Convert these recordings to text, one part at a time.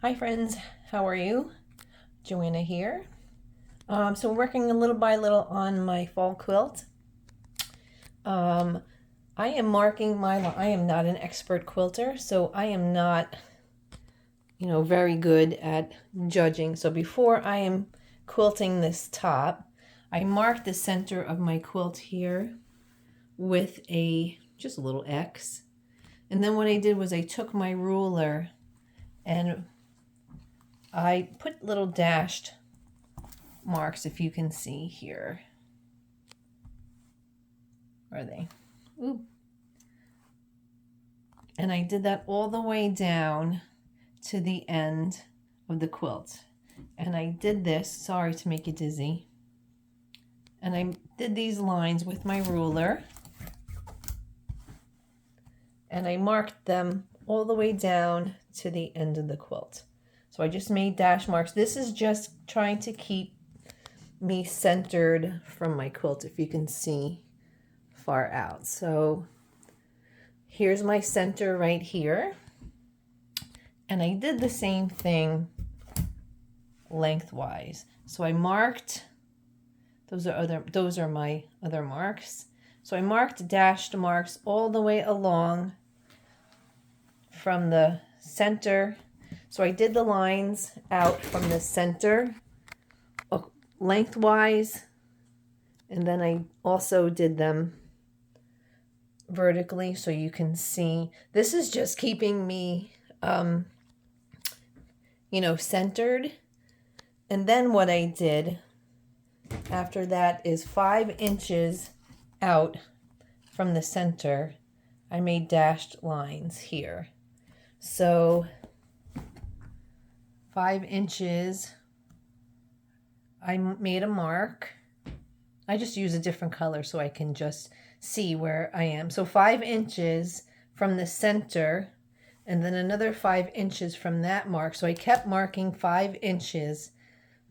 Hi friends, how are you? Joanna here. So we're working a little by little on my fall quilt. I am marking I am not an expert quilter, so I am not, very good at judging. So before I am quilting this top, I marked the center of my quilt here with just a little X. And then what I did was I took my ruler and I put little dashed marks, if you can see here. Where are they? Ooh. And I did that all the way down to the end of the quilt. And I did this, sorry to make you dizzy. And I did these lines with my ruler. And I marked them all the way down to the end of the quilt. So I just made dash marks. This is just trying to keep me centered from my quilt, if you can see far out. So here's my center right here. And I did the same thing lengthwise. So I marked, those are my other marks. So I marked dashed marks all the way along from the center. So I did the lines out from the center lengthwise, and then I also did them vertically so you can see. This is just keeping me centered. And then what I did after that is 5 inches out from the center, I made dashed lines here. So 5 inches, I made a mark. I just use a different color so I can just see where I am. So 5 inches from the center, and then another 5 inches from that mark. So I kept marking 5 inches,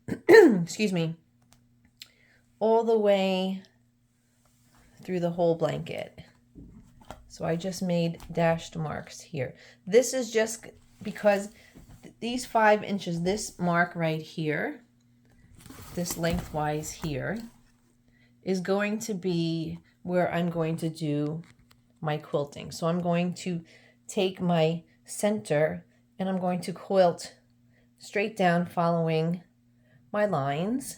excuse me, all the way through the whole blanket. So I just made dashed marks here. This is just because these 5 inches, this mark right here, this lengthwise here, is going to be where I'm going to do my quilting. So I'm going to take my center and I'm going to quilt straight down following my lines.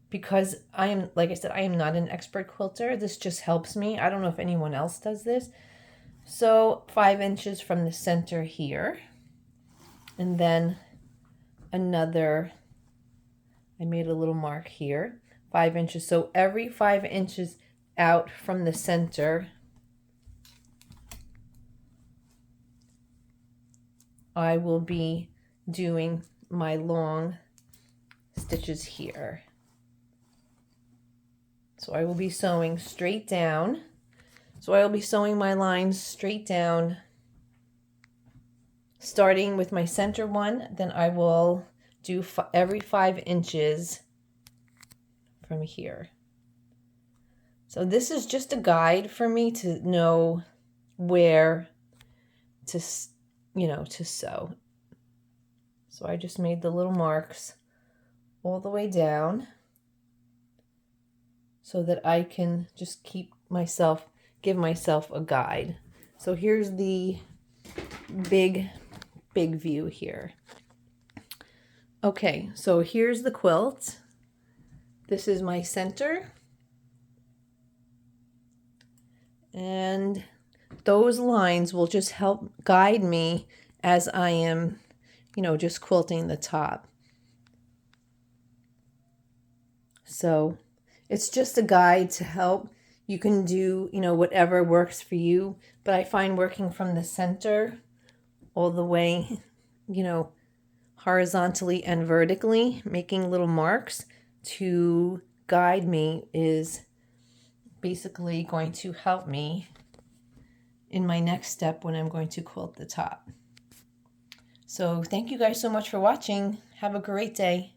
Because I am, like I said, I am not an expert quilter. This just helps me. I don't know if anyone else does this. So 5 inches from the center here. And then another, I made a little mark here, 5 inches. So every 5 inches out from the center, I will be doing my long stitches here. So I will be sewing straight down. So I will be sewing my lines straight down, starting with my center one. Then I will do every 5 inches from here. So this is just a guide for me to know where to, to sew. So I just made the little marks all the way down so that I can just give myself a guide. So here's the big view here. Okay, so here's the quilt. This is my center. And those lines will just help guide me as I am, just quilting the top. So it's just a guide to help. You can do, whatever works for you. But I find working from the center all the way, horizontally and vertically, making little marks to guide me is basically going to help me in my next step when I'm going to quilt the top. So thank you guys so much for watching. Have a great day.